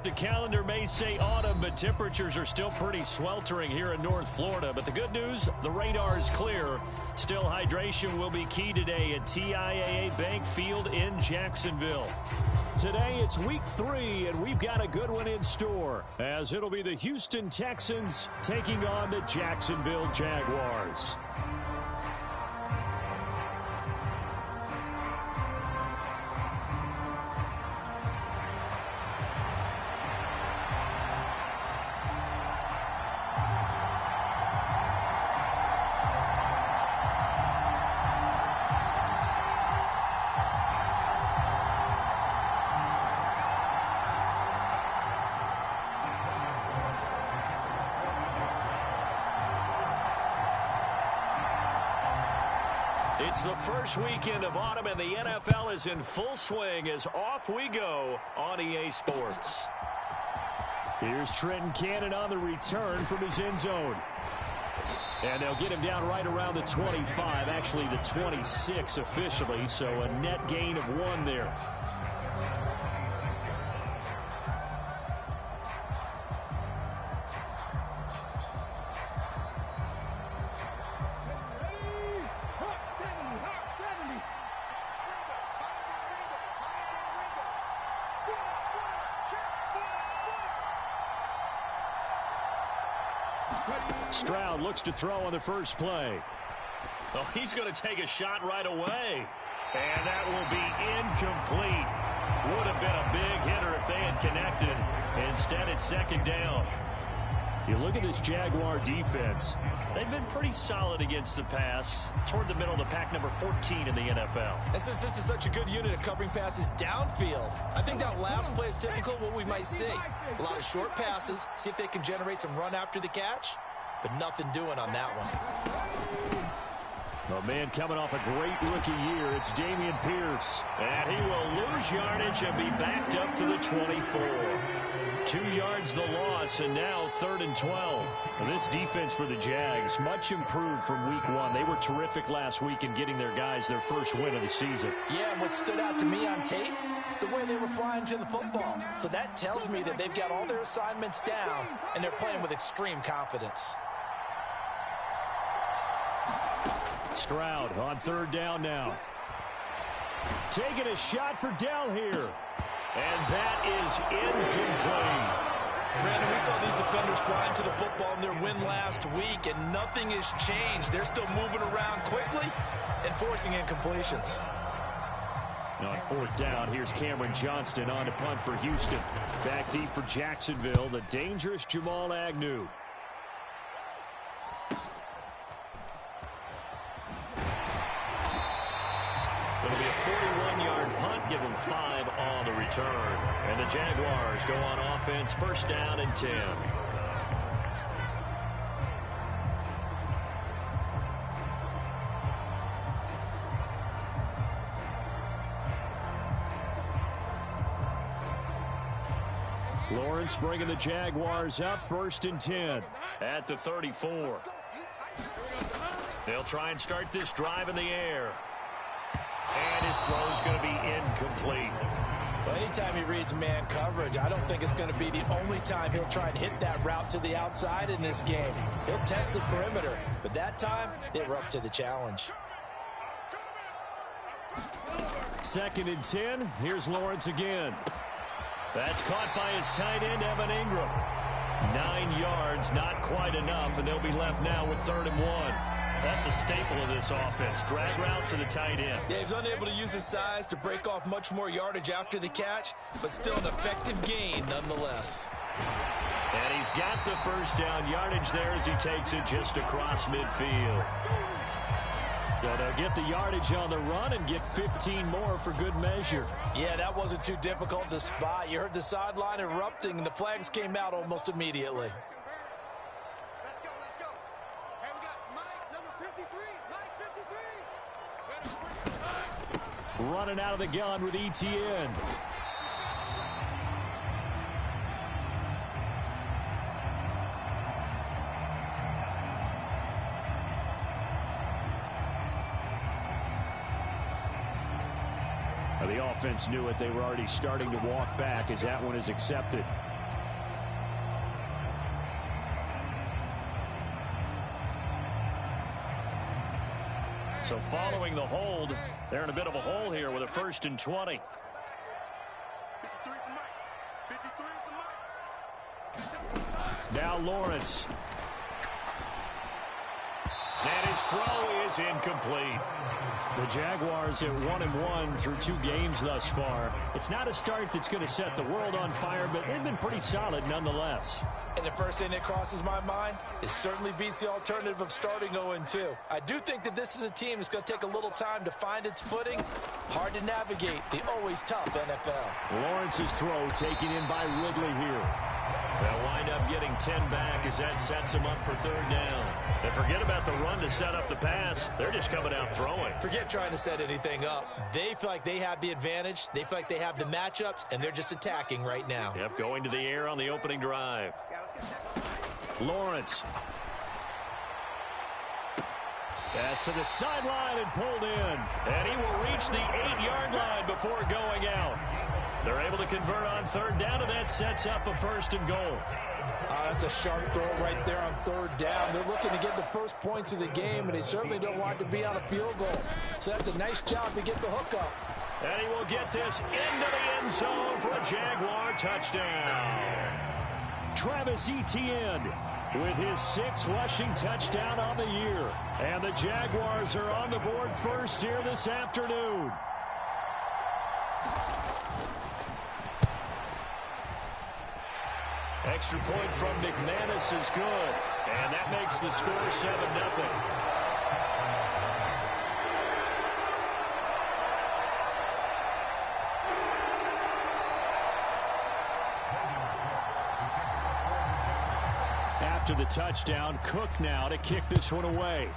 The calendar may say autumn, but temperatures are still pretty sweltering here in North Florida. But the good news, the radar is clear. Still, hydration will be key today at TIAA Bank Field in Jacksonville. Today, it's week 3, and we've got a good one in store, as it'll be the Houston Texans taking on the Jacksonville Jaguars. It's the first weekend of autumn, and the NFL is in full swing as off we go on EA Sports. Here's Trenton Cannon on the return from his end zone. And they'll get him down right around the 25, actually the 26 officially, so a net gain of 1 there. Stroud looks to throw on the first play. Oh, he's going to take a shot right away. And that will be incomplete. Would have been a big hitter if they had connected. Instead, it's second down. You look at this Jaguar defense. They've been pretty solid against the pass. Toward the middle of the pack, number 14 in the NFL. And since this is such a good unit of covering passes downfield, I think that last play is typical of what we might see. A lot of short passes, see if they can generate some run after the catch, but nothing doing on that one. A man coming off a great rookie year, it's Dameon Pierce. And he will lose yardage and be backed up to the 24. 2 yards the loss, and now 3rd and 12. This defense for the Jags, much improved from week 1. They were terrific last week in getting their guys their first win of the season. Yeah, and what stood out to me on tape, the way they were flying to the football. So that tells me that they've got all their assignments down, and they're playing with extreme confidence. Stroud on 3rd down now. Taking a shot for Dell here. And that is incomplete. Brandon, we saw these defenders flying to the football in their win last week, and nothing has changed. They're still moving around quickly and forcing incompletions. On 4th down, here's Cameron Johnston on to punt for Houston. Back deep for Jacksonville, the dangerous Jamal Agnew. It'll be a 41-yard punt, give them 5 on the return. And the Jaguars go on offense, 1st down and 10. Lawrence bringing the Jaguars up, 1st and 10 at the 34. They'll try and start this drive in the air. And his throw is going to be incomplete. Well, anytime he reads man coverage, I don't think it's going to be the only time he'll try and hit that route to the outside in this game. He'll test the perimeter, but that time, they were up to the challenge. 2nd and 10. Here's Lawrence again. That's caught by his tight end, Evan Ingram. 9 yards, not quite enough, and they'll be left now with 3rd and 1. That's a staple of this offense. Drag route to the tight end. Yeah, he's unable to use his size to break off much more yardage after the catch, but still an effective gain nonetheless. And he's got the 1st down yardage there as he takes it just across midfield. So they'll get the yardage on the run and get 15 more for good measure. Yeah, that wasn't too difficult to spot. You heard the sideline erupting, and the flags came out almost immediately. Let's go. Hey, we got Mike, number 53. Mike 53. Running out of the gun with ETN. The offense knew it. They were already starting to walk back as that one is accepted. So following the hold, they're in a bit of a hole here with a 1st and 20. 53 for Mike. 53 for Mike. Now Lawrence. And his throw is incomplete. The Jaguars at 1-1 through 2 games thus far. It's not a start that's going to set the world on fire, but they've been pretty solid nonetheless. And the first thing that crosses my mind, it certainly beats the alternative of starting 0-2. I do think that this is a team that's going to take a little time to find its footing. Hard to navigate the always tough NFL. Lawrence's throw taken in by Ridley here. They'll wind up getting 10 back as that sets them up for 3rd down. And forget about the run to set up the pass. They're just coming out throwing. Forget trying to set anything up. They feel like they have the advantage. They feel like they have the matchups, and they're just attacking right now. Yep, going to the air on the opening drive. Lawrence. Pass to the sideline and pulled in. And he will reach the 8-yard line before going out. They're able to convert on 3rd down, and that sets up a 1st and goal. That's a sharp throw right there on 3rd down. They're looking to get the first points of the game, and they certainly don't want it to be on a field goal. So that's a nice job to get the hook up. And he will get this into the end zone for a Jaguar touchdown. Travis Etienne with his 6th rushing touchdown on the year. And the Jaguars are on the board first here this afternoon. Extra point from McManus is good. And that makes the score 7-0. After the touchdown, Cook now to kick this one away.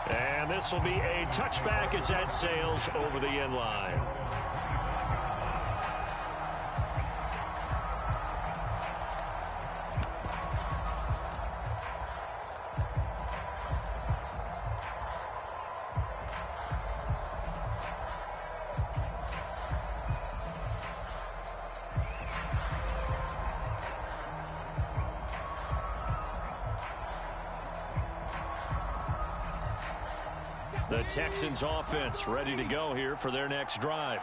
And this will be a touchback as that sails over the end line. The Texans offense ready to go here for their next drive.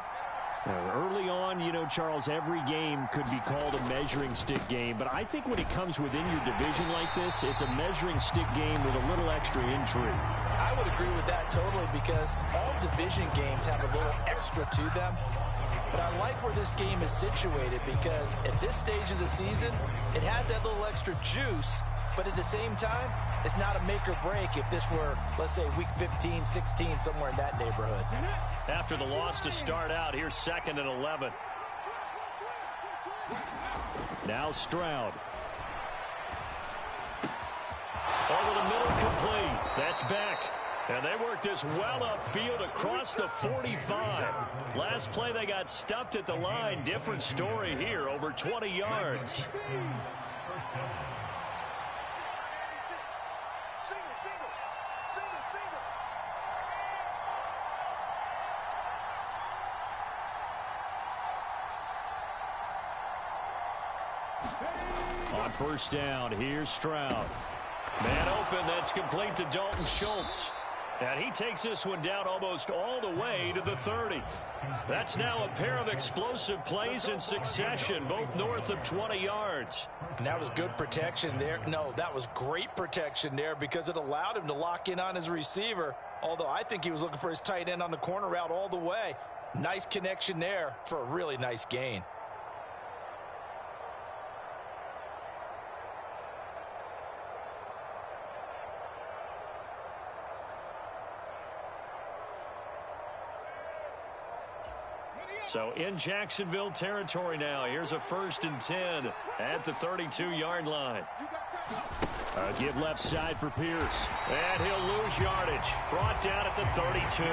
Early on, you know, Charles, every game could be called a measuring stick game, but I think when it comes within your division like this, it's a measuring stick game with a little extra intrigue. I would agree with that totally, because all division games have a little extra to them. But I like where this game is situated, because at this stage of the season, it has that little extra juice, but at the same time, it's not a make or break if this were, let's say, week 15, 16, somewhere in that neighborhood. After the loss to start out, here's 2nd and 11. Now Stroud. Over the middle, complete. That's back. And they work this well upfield across the 45. Last play, they got stuffed at the line. Different story here, over 20 yards. On 1st down, here's Stroud. Man open, that's complete to Dalton Schultz. And he takes this one down almost all the way to the 30. That's now a pair of explosive plays in succession, both north of 20 yards. And that was good protection there. No, that was great protection there, because it allowed him to lock in on his receiver, although I think he was looking for his tight end on the corner route all the way. Nice connection there for a really nice gain. So in Jacksonville territory now. Here's a 1st and 10 at the 32-yard line. A give left side for Pierce. And he'll lose yardage. Brought down at the 32.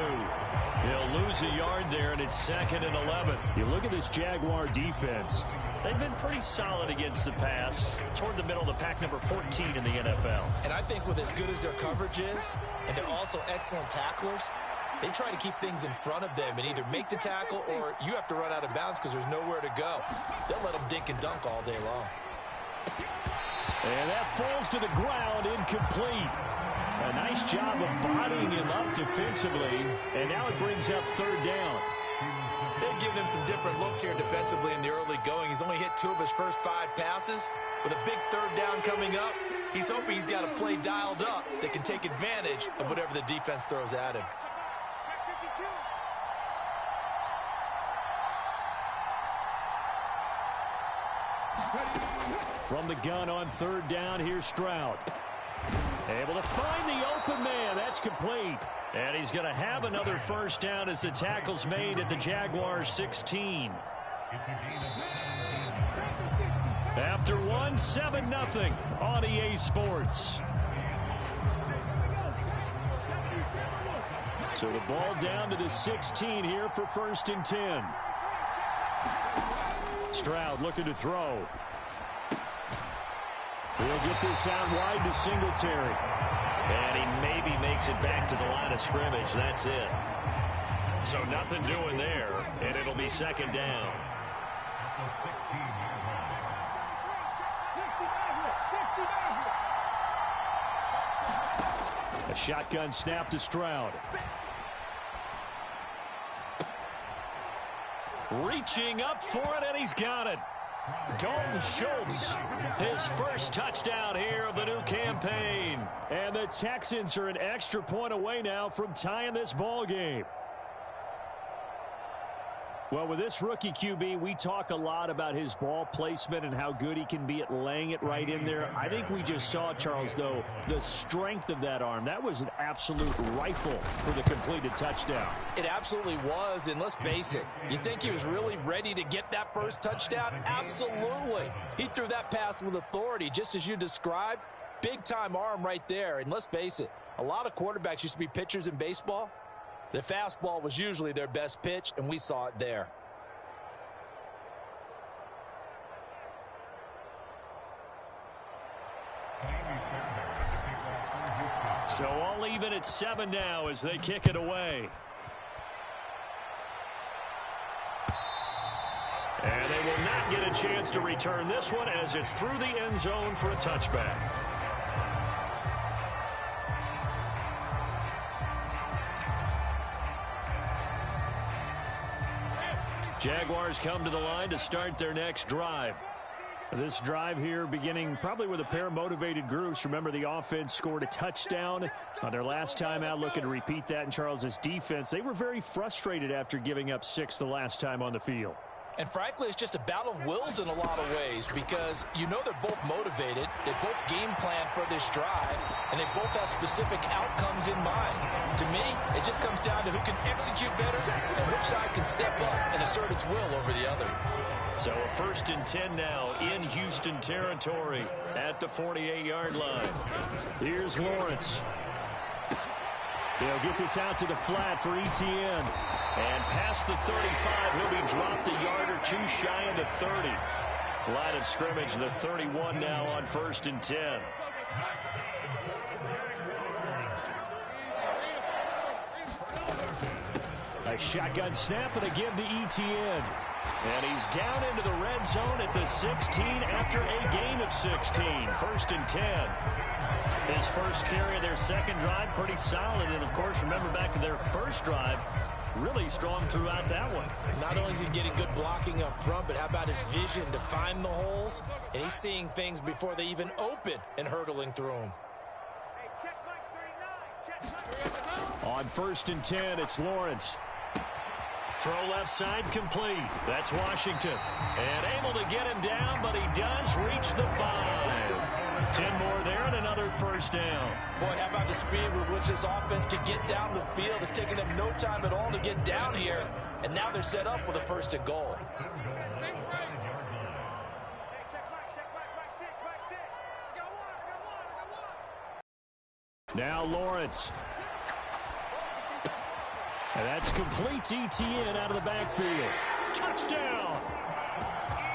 He'll lose a yard there, and it's 2nd and 11. You look at this Jaguar defense. They've been pretty solid against the pass. Toward the middle of the pack, number 14 in the NFL. And I think with as good as their coverage is, and they're also excellent tacklers, they try to keep things in front of them and either make the tackle or you have to run out of bounds because there's nowhere to go. They'll let them dink and dunk all day long. And that falls to the ground, incomplete. A nice job of bodying him up defensively, and now it brings up third down. They've given him some different looks here defensively in the early going. He's only hit 2 of his first 5 passes. With a big third down coming up, he's hoping he's got a play dialed up that can take advantage of whatever the defense throws at him. From the gun on third down, here's Stroud. Able to find the open man. That's complete. And he's going to have another first down as the tackle's made at the Jaguars 16. After 1, 7-0 on EA Sports. So the ball down to the 16 here for 1st and 10. Stroud looking to throw. He'll get this out wide to Singletary. And he maybe makes it back to the line of scrimmage. That's it. So nothing doing there, and it'll be 2nd down. A shotgun snap to Stroud. Reaching up for it, and he's got it. Dalton Schultz, his first touchdown here of the new campaign. And the Texans are an extra point away now from tying this ball game. Well, with this rookie QB, we talk a lot about his ball placement and how good he can be at laying it right in there. I think we just saw, Charles, though, the strength of that arm. That was an absolute rifle for the completed touchdown. It absolutely was, and let's face it, you think he was really ready to get that first touchdown? Absolutely. He threw that pass with authority, just as you described. Big-time arm right there, and let's face it, a lot of quarterbacks used to be pitchers in baseball. The fastball was usually their best pitch, and we saw it there. So all even at 7 now as they kick it away. And they will not get a chance to return this one as it's through the end zone for a touchback. Jaguars come to the line to start their next drive. This drive here beginning probably with a pair of motivated groups. Remember, the offense scored a touchdown on their last time out, looking to repeat that in Charles's defense. They were very frustrated after giving up 6 the last time on the field. And frankly, it's just a battle of wills in a lot of ways because you know they're both motivated. They both game plan for this drive, and they both have specific outcomes in mind. To me, it just comes down to who can execute better and which side can step up and assert its will over the other. So a 1st and 10 now in Houston territory at the 48-yard line. Here's Lawrence. They'll get this out to the flat for Etienne. And past the 35, he'll be dropped a yard or 2 shy of the 30. Line of scrimmage, the 31 now on 1st and 10. A shotgun snap and a give to Etienne. And he's down into the red zone at the 16 after a gain of 16. 1st and 10. His first carry of their second drive, pretty solid. And, of course, remember back to their first drive, really strong throughout that one. Not only is he getting good blocking up front, but how about his vision to find the holes? And he's seeing things before they even open and hurdling through them. On 1st and 10, it's Lawrence. Throw left side complete. That's Washington. And able to get him down, but he does reach the 5. 10 more there and another first down. Boy, how about the speed with which this offense can get down the field? It's taken them no time at all to get down here. And now they're set up with a 1st and goal. Now Lawrence. And that's complete to Etienne out of the backfield. Touchdown!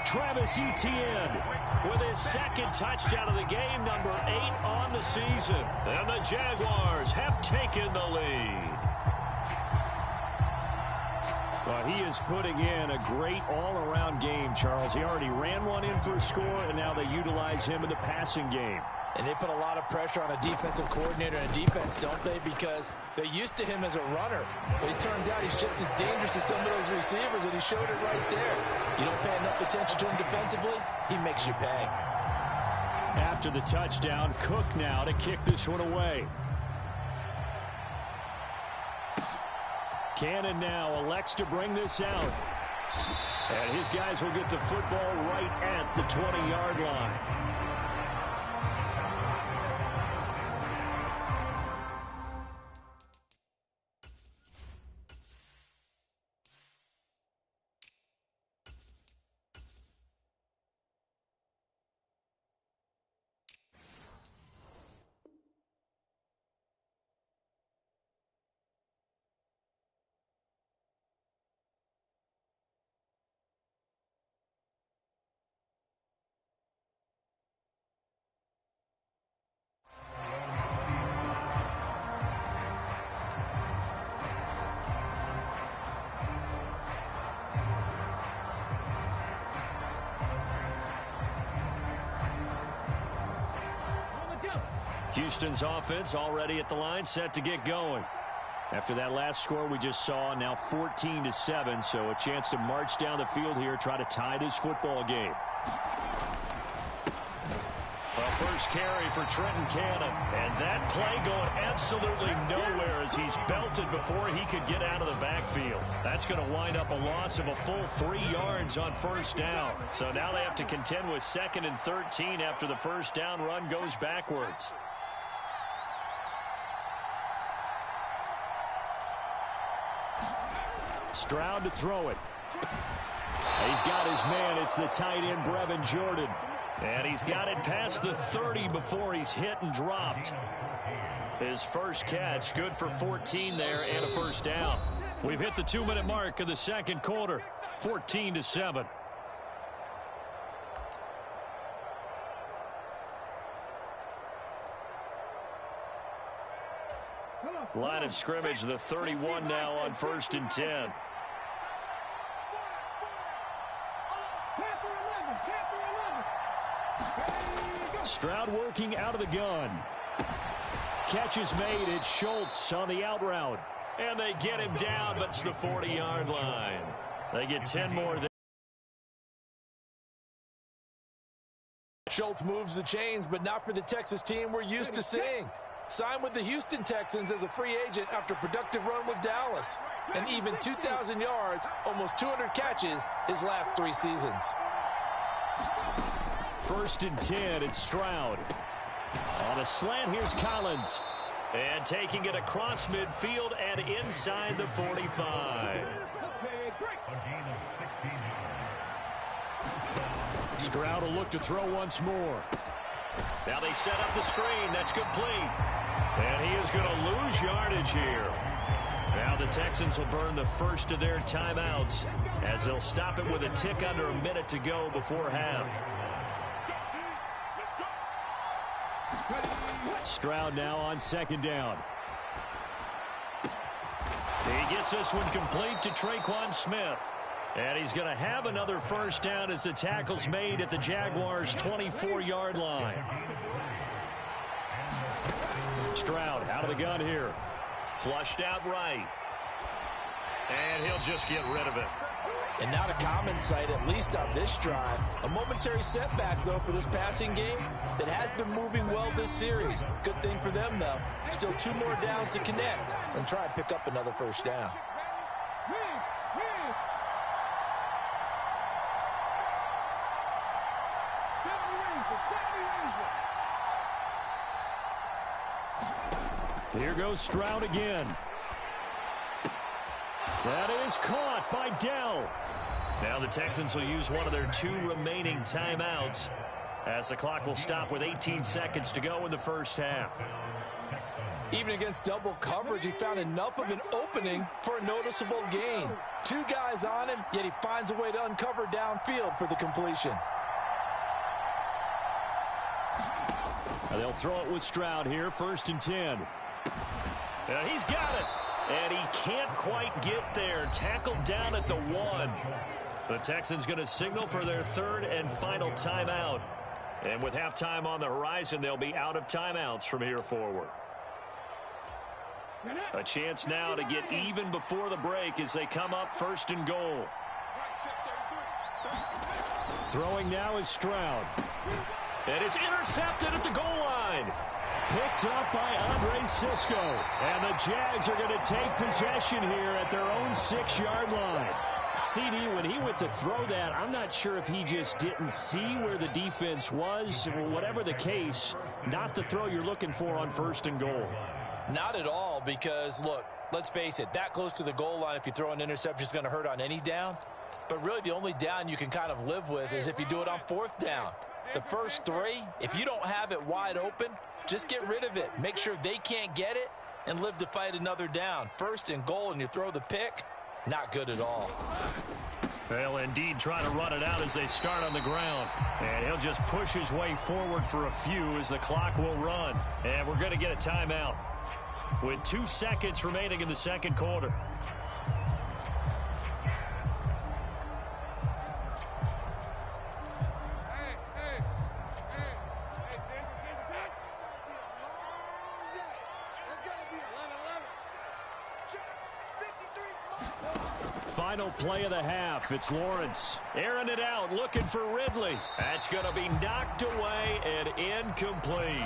Travis Etienne with his second touchdown of the game, number 8 on the season. And the Jaguars have taken the lead. Well, he is putting in a great all-around game, Charles. He already ran one in for a score, and now they utilize him in the passing game. And they put a lot of pressure on a defensive coordinator and a defense, don't they? Because they're used to him as a runner. But it turns out he's just as dangerous as some of those receivers, and he showed it right there. You don't pay enough attention to him defensively, he makes you pay. After the touchdown, Cook now to kick this one away. Cannon now elects to bring this out. And his guys will get the football right at the 20-yard line. Houston's offense already at the line, set to get going. After that last score we just saw, now 14-7, so a chance to march down the field here, try to tie this football game. A first carry for Trenton Cannon, and that play going absolutely nowhere as he's belted before he could get out of the backfield. That's going to wind up a loss of a full 3 yards on first down. So now they have to contend with 2nd and 13 after the first down run goes backwards. Stroud to throw it. He's got his man. It's the tight end, Brevin Jordan. And he's got it past the 30 before he's hit and dropped. His first catch, good for 14 there and a first down. We've hit the 2-minute mark of the second quarter, 14-7. Line of scrimmage, the 31 now on 1st and 10. Stroud working out of the gun. Catch is made. It's Schultz on the out route. And they get him down, but it's the 40-yard line. They get 10 more there. Schultz moves the chains, but not for the Texas team we're used to seeing. Signed with the Houston Texans as a free agent after a productive run with Dallas. And even 2,000 yards, almost 200 catches his last 3 seasons. 1st and 10, it's Stroud. On a slant, here's Collins. And taking it across midfield and inside the 45. Stroud will look to throw once more. Now they set up the screen. That's complete. And he is going to lose yardage here. Now the Texans will burn the first of their timeouts as they'll stop it with a tick under a minute to go before half. Stroud now on 2nd down. He gets this one complete to Traquan Smith. And he's going to have another first down as the tackle's made at the Jaguars' 24-yard line. Stroud out of the gun here. Flushed out right. And he'll just get rid of it. And not a common sight, at least on this drive. A momentary setback, though, for this passing game that has been moving well this series. Good thing for them, though. Still 2 more downs to connect and try and pick up another first down. Here goes Stroud again. That is caught by Dell. Now the Texans will use one of their 2 remaining timeouts as the clock will stop with 18 seconds to go in the first half. Even against double coverage, he found enough of an opening for a noticeable gain. 2 guys on him, yet he finds a way to uncover downfield for the completion. They'll throw it with Stroud here, 1st and 10. He's got it. And he can't quite get there. Tackled down at the 1. The Texans going to signal for their third and final timeout. And with halftime on the horizon, they'll be out of timeouts from here forward. A chance now to get even before the break as they come up first and goal. Throwing now is Stroud. And it's intercepted at the goal line. Picked up by Andre Cisco. And the Jags are going to take possession here at their own 6-yard line. CD, when he went to throw that, I'm not sure if he just didn't see where the defense was. Whatever the case, not the throw you're looking for on first and goal. Not at all, because, look, let's face it, that close to the goal line, if you throw an interception, is going to hurt on any down. But really, the only down you can kind of live with is if you do it on 4th down. The first 3, if you don't have it wide open, just get rid of it. Make sure they can't get it and live to fight another down. First and goal, and you throw the pick, not good at all. They'll indeed try to run it out as they start on the ground. And he'll just push his way forward for a few as the clock will run. And we're going to get a timeout with 2 seconds remaining in the second quarter. Final play of the half. It's Lawrence airing it out, looking for Ridley. That's going to be knocked away and incomplete.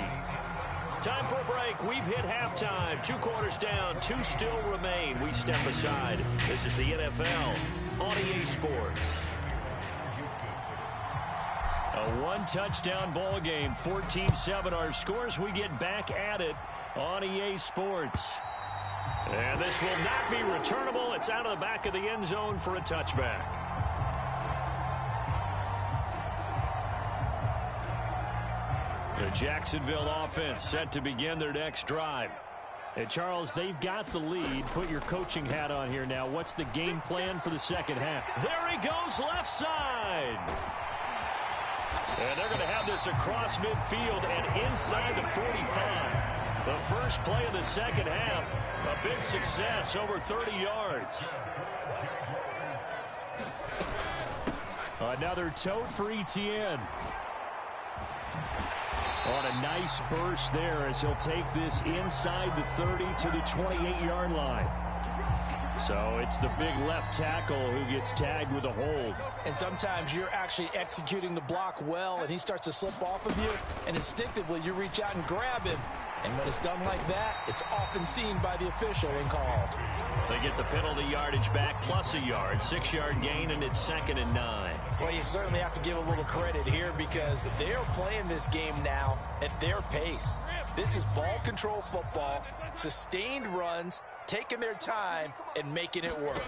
Time for a break. We've hit halftime. 2 quarters down, 2 still remain. We step aside. This is the NFL on EA Sports. A 1-touchdown ball game, 14-7 our scores. We get back at it on EA Sports. And this will not be returnable. It's out of the back of the end zone for a touchback. The Jacksonville offense set to begin their next drive. And Charles, they've got the lead. Put your coaching hat on here now. What's the game plan for the second half? There he goes, left side. And they're going to have this across midfield and inside the 45. The first play of the second half, a big success, over 30 yards. Another tote for Etienne. On a nice burst there as he'll take this inside the 30 to the 28-yard line. So it's the big left tackle who gets tagged with a hold. And sometimes you're actually executing the block well, and he starts to slip off of you, and instinctively you reach out and grab him. And when it's done like that, it's often seen by the official and called. They get the penalty yardage back plus a yard, 6-yard gain, and it's 2nd and 9. Well, you certainly have to give a little credit here because they're playing this game now at their pace. This is ball control football, sustained runs, taking their time, and making it work.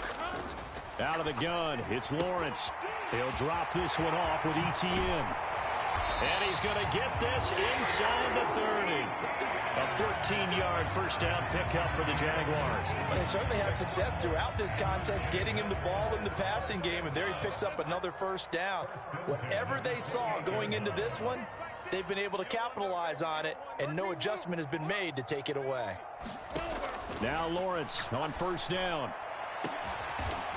Out of the gun, it's Lawrence. He'll drop this one off with Etienne. And he's going to get this inside the 30. A 14-yard first down pickup for the Jaguars. They certainly had success throughout this contest, getting him the ball in the passing game, and there he picks up another first down. Whatever they saw going into this one, they've been able to capitalize on it, and no adjustment has been made to take it away. Now Lawrence on first down.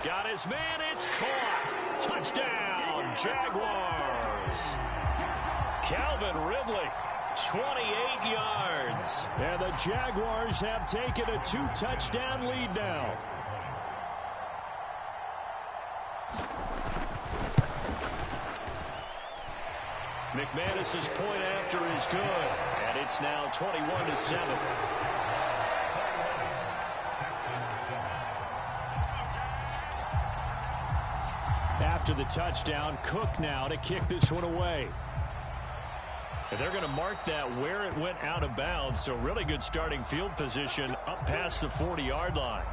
Got his man, it's caught. Touchdown, Jaguars. Calvin Ridley, 28 yards. And the Jaguars have taken a 2-touchdown lead now. McManus's point after is good, and it's now 21-7. After the touchdown, Cook now to kick this one away. And they're going to mark that where it went out of bounds, so really good starting field position up past the 40-yard line.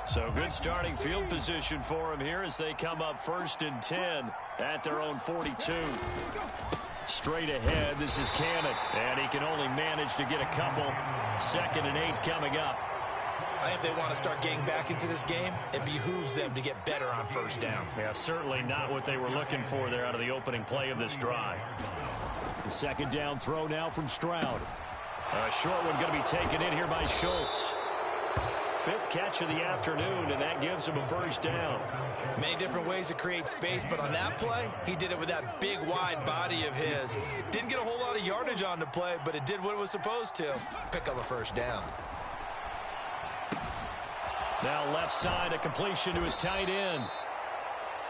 So good starting field position for them here as they come up 1st and 10 at their own 42. Straight ahead, this is Cannon, and he can only manage to get a couple. 2nd and 8 coming up. I think if they want to start getting back into this game, it behooves them to get better on first down. Yeah, certainly not what they were looking for there out of the opening play of this drive. The 2nd down throw now from Stroud. A short one going to be taken in here by Schultz. fifth catch of the afternoon, and that gives him a first down. Many different ways to create space, but on that play, he did it with that big, wide body of his. Didn't get a whole lot of yardage on the play, but it did what it was supposed to. Pick up a first down. Now left side, a completion to his tight end.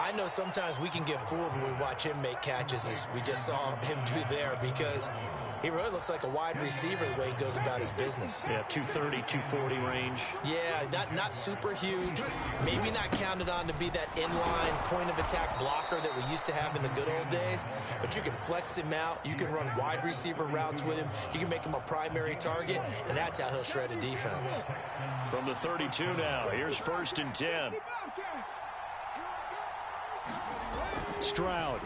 I know sometimes we can get fooled when we watch him make catches, as we just saw him do there, because he really looks like a wide receiver the way he goes about his business. Yeah, 230, 240 range. Yeah, not super huge. Maybe not counted on to be that inline point-of-attack blocker that we used to have in the good old days. But you can flex him out. You can run wide receiver routes with him. You can make him a primary target, and that's how he'll shred a defense. From the 32 now, here's 1st and 10. Stroud.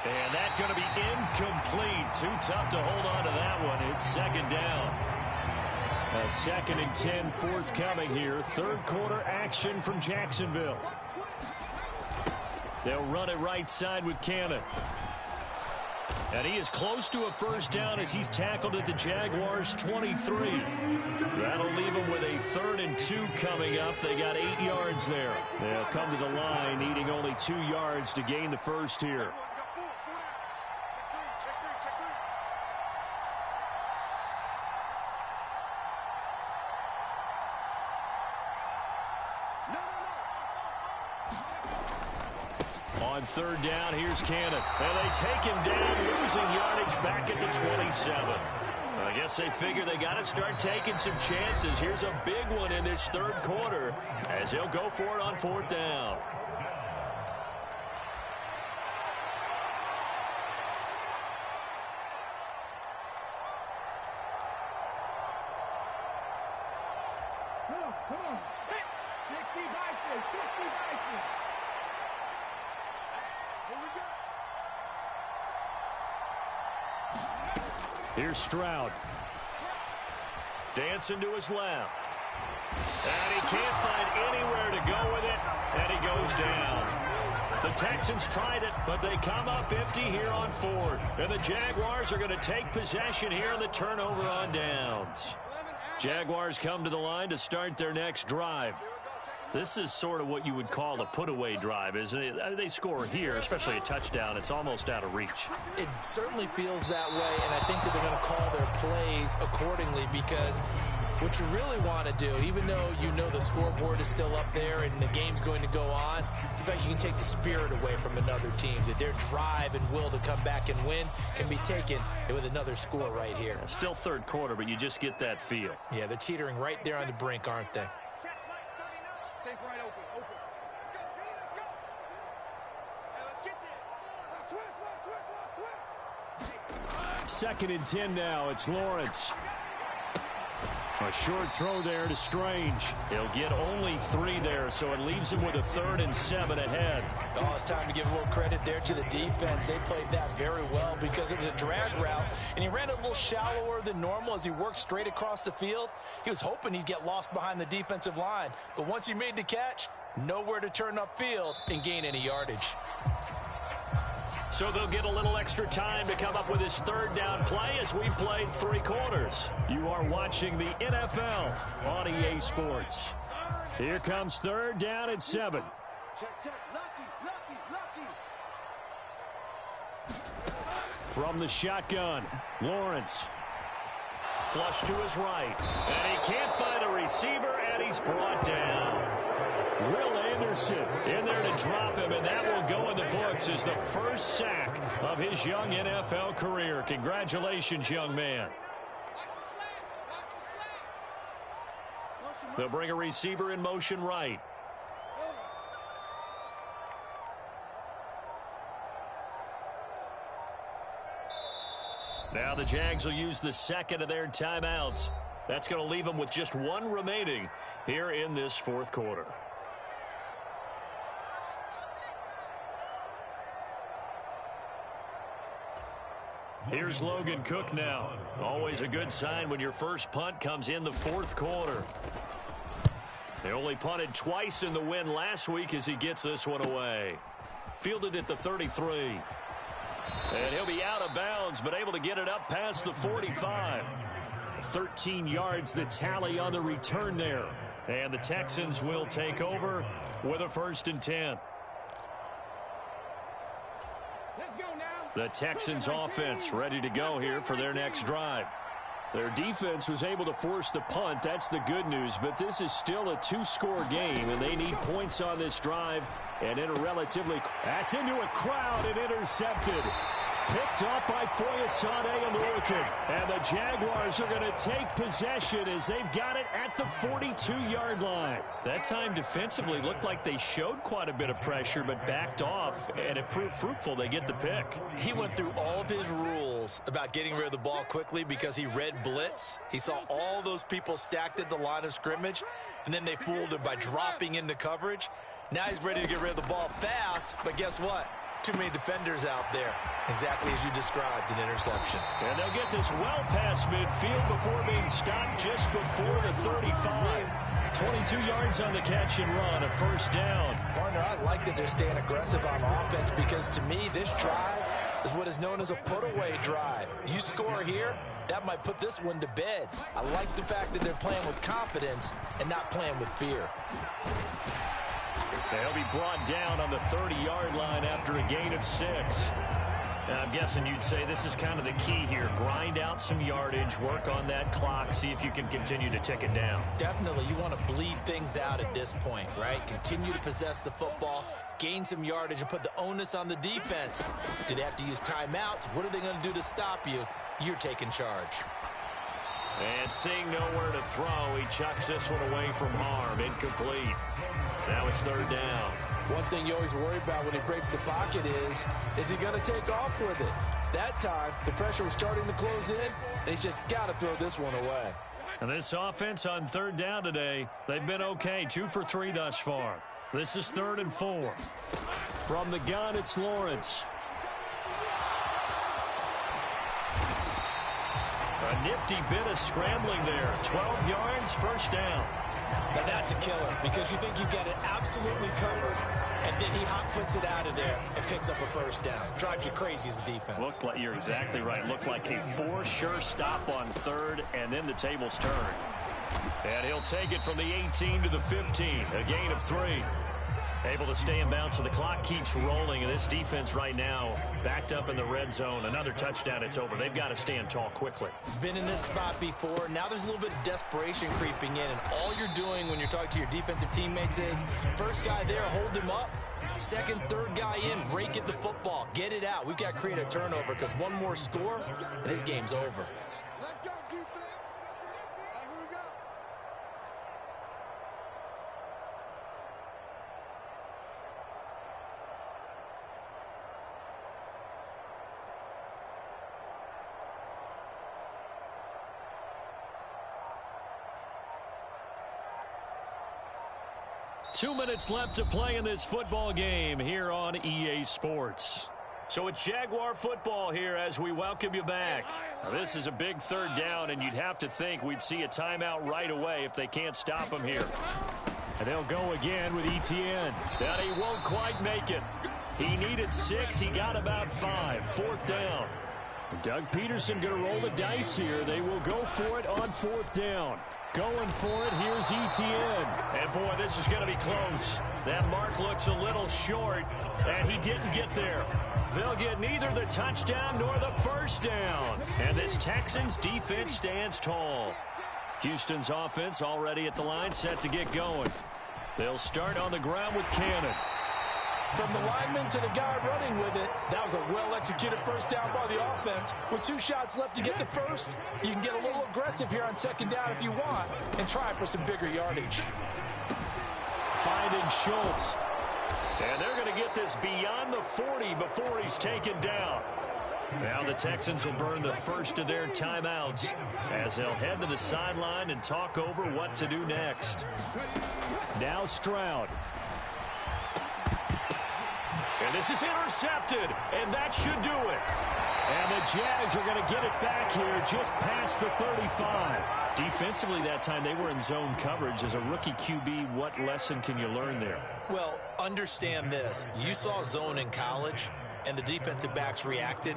And that's going to be incomplete. Too tough to hold on to that one. It's 2nd down. A 2nd and 10 forthcoming here. 3rd quarter action from Jacksonville. They'll run it right side with Cannon. And he is close to a first down as he's tackled at the Jaguars' 23. That'll leave him with a 3rd and 2 coming up. They got 8 yards there. They'll come to the line, needing only 2 yards to gain the first here. On 3rd down, here's Cannon. And they take him down, losing yardage back at the 27. I guess they figure they got to start taking some chances. Here's a big one in this 3rd quarter as he'll go for it on 4th down. Come on. 60 Bison, 60 Bison. Here's Stroud. Dancing to his left. And he can't find anywhere to go with it. And he goes down. The Texans tried it, but they come up empty here on 4th. And the Jaguars are going to take possession here on the turnover on downs. Jaguars come to the line to start their next drive. This is sort of what you would call a put-away drive, isn't it? They score here, especially a touchdown. It's almost out of reach. It certainly feels that way, and I think that they're going to call their plays accordingly, because what you really want to do, even though you know the scoreboard is still up there and the game's going to go on, in fact, you can take the spirit away from another team, that their drive and will to come back and win can be taken with another score right here. Still 3rd quarter, but you just get that feel. Yeah, they're teetering right there on the brink, aren't they? Take right open. Let's go. Let's go. Hey, let's get this. Switch. 2nd and 10 now. It's Lawrence. A short throw there to Strange. He'll get only 3 there, so it leaves him with a 3rd and 7 ahead. Oh, it's time to give a little credit there to the defense. They played that very well because it was a drag route, and he ran it a little shallower than normal as he worked straight across the field. He was hoping he'd get lost behind the defensive line, but once he made the catch, nowhere to turn upfield and gain any yardage. So they'll get a little extra time to come up with his 3rd down play as we played 3 quarters. You are watching the NFL on EA Sports. Here comes 3rd down at 7. Check. Lucky. From the shotgun, Lawrence. Flush to his right. And he can't find a receiver, and he's brought down. Will Anderson in there to drop him, and that will go in the books as the first sack of his young NFL career. Congratulations, young man. They'll bring a receiver in motion right. Now the Jags will use the 2nd of their timeouts. That's going to leave them with just 1 remaining here in this 4th quarter. Here's Logan Cook now. Always a good sign when your first punt comes in the 4th quarter. They only punted twice in the win last week as he gets this one away. Fielded at the 33. And he'll be out of bounds, but able to get it up past the 45. 13 yards, the tally on the return there. And the Texans will take over with a 1st and 10. Let's go now. The Texans offense ready to go here for their next drive. Their defense was able to force the punt. That's the good news. But this is still a 2-score game, and they need points on this drive. And in a relatively... That's into a crowd and intercepted. Picked up by Foyesade and Lurkin. And the Jaguars are going to take possession as they've got it at the 42-yard line. That time defensively looked like they showed quite a bit of pressure but backed off, and it proved fruitful. They get the pick. He went through all of his rules about getting rid of the ball quickly because he read blitz. He saw all those people stacked at the line of scrimmage, and then they fooled him by dropping into coverage. Now he's ready to get rid of the ball fast, but guess what? Too many defenders out there. Exactly as you described, an interception. And they'll get this well past midfield before being stopped just before the 35. 22 yards on the catch and run, a 1st down. Partner, I like that they're staying aggressive on offense because to me, this drive is what is known as a put-away drive. You score here, that might put this one to bed. I like the fact that they're playing with confidence and not playing with fear. They'll be brought down on the 30-yard line after a gain of 6. Now, I'm guessing you'd say this is kind of the key here. Grind out some yardage, work on that clock, see if you can continue to tick it down. Definitely, you want to bleed things out at this point, right? Continue to possess the football, gain some yardage, and put the onus on the defense. Do they have to use timeouts? What are they going to do to stop you? You're taking charge. And seeing nowhere to throw, he chucks this one away from harm. Incomplete. Now it's 3rd down. One thing you always worry about when he breaks the pocket is he going to take off with it? That time, the pressure was starting to close in, and he's just got to throw this one away. And this offense on 3rd down today, they've been okay. 2 for 3 thus far. This is 3rd and 4. From the gun, it's Lawrence. A nifty bit of scrambling there. 12 yards, 1st down. Now that's a killer because you think you've got it absolutely covered, and then he hot-foots it out of there and picks up a 1st down. Drives you crazy as a defense. Looked like, you're exactly right. Looked like a for-sure stop on 3rd, and then the tables turn. And he'll take it from the 18 to the 15. A gain of 3. Able to stay in bounds, so the clock keeps rolling. And this defense right now backed up in the red zone. Another touchdown, it's over. They've got to stand tall quickly. Been in this spot before. Now there's a little bit of desperation creeping in. And all you're doing when you're talking to your defensive teammates is, first guy there, hold him up. Second, third guy in, rake at the football. Get it out. We've got to create a turnover because one more score, and this game's over. Let's go, defense. Here we go. 2 minutes left to play in this football game here on EA Sports. So it's Jaguar football here as we welcome you back. Now, this is a big 3rd down, and you'd have to think we'd see a timeout right away if they can't stop him here. And they'll go again with Etienne. That he won't quite make it. He needed 6. He got about 5. 4th down. Doug Peterson going to roll the dice here. They will go for it on 4th down. Going for it, here's Etienne. And boy, this is going to be close. That mark looks a little short, and he didn't get there. They'll get neither the touchdown nor the 1st down. And this Texans defense stands tall. Houston's offense already at the line, set to get going. They'll start on the ground with Cannon. From the lineman to the guy running with it, that was a well-executed 1st down by the offense. With 2 shots left to get the 1st, you can get a little aggressive here on 2nd down if you want and try for some bigger yardage. Finding Schultz. And they're going to get this beyond the 40 before he's taken down. Now the Texans will burn the first of their timeouts as they'll head to the sideline and talk over what to do next. Now Stroud. And this is intercepted, and that should do it. And the Jags are going to get it back here just past the 35. Defensively that time, they were in zone coverage. As a rookie QB, what lesson can you learn there? Well, understand this. You saw zone in college, and the defensive backs reacted.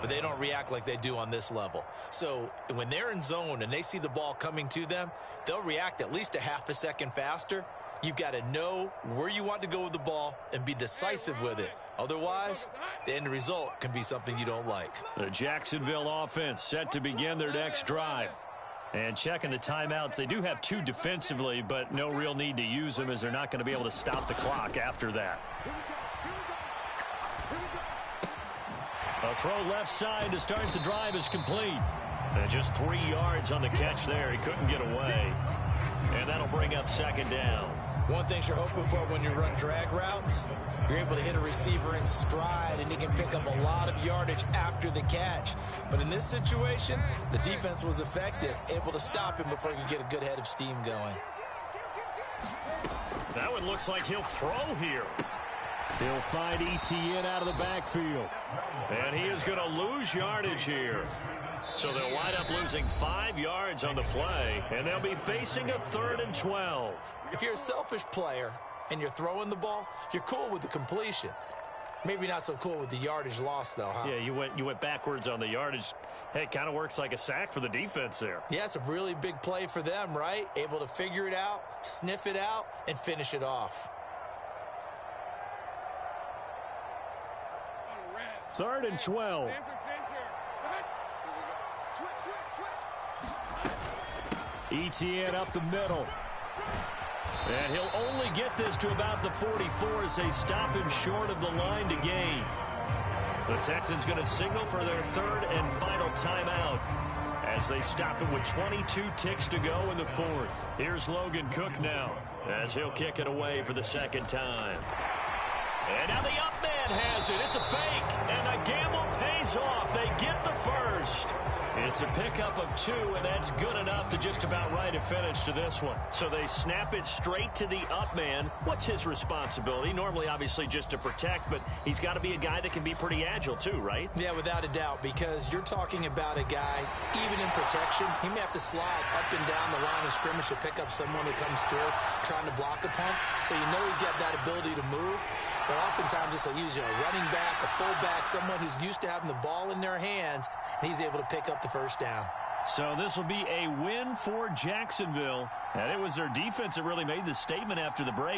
but they don't react like they do on this level. So when they're in zone and they see the ball coming to them, they'll react at least a half a second faster. You've got to know where you want to go with the ball and be decisive with it. Otherwise, the end result can be something you don't like. The Jacksonville offense set to begin their next drive. And checking the timeouts, they do have 2 defensively, but no real need to use them as they're not going to be able to stop the clock after that. A throw left side to start the drive is complete. And just 3 yards on the catch there. He couldn't get away. And that'll bring up second down. One thing you're hoping for when you run drag routes, you're able to hit a receiver in stride, and he can pick up a lot of yardage after the catch. But in this situation, the defense was effective, able to stop him before he could get a good head of steam going. That one looks like he'll throw here. He'll find Etienne out of the backfield. And he is going to lose yardage here. So they'll wind up losing 5 yards on the play, and they'll be facing a 3rd and 12. If you're a selfish player and you're throwing the ball, you're cool with the completion. Maybe not so cool with the yardage loss, though, huh? Yeah, you went backwards on the yardage. Hey, it kind of works like a sack for the defense there. Yeah, it's a really big play for them, right? Able to figure it out, sniff it out, and finish it off. 3rd and 12. Etienne up the middle. And he'll only get this to about the 44 as they stop him short of the line to gain. The Texans going to signal for their 3rd and final timeout as they stop him with 22 ticks to go in the 4th. Here's Logan Cook now as he'll kick it away for the 2nd time. And now the up man has it. It's a fake, and the gamble pays off. They get the first. It's a pickup of 2, and that's good enough to just about write a finish to this one. So they snap it straight to the up man. What's his responsibility? Normally, obviously, just to protect, but he's got to be a guy that can be pretty agile too, right? Yeah, without a doubt, because you're talking about a guy, even in protection, he may have to slide up and down the line of scrimmage to pick up someone that comes through trying to block a punt. So you know he's got that ability to move. But oftentimes it's usually a running back, a fullback, someone who's used to having the ball in their hands, and he's able to pick up the first down. So this will be a win for Jacksonville. And it was their defense that really made the statement after the break.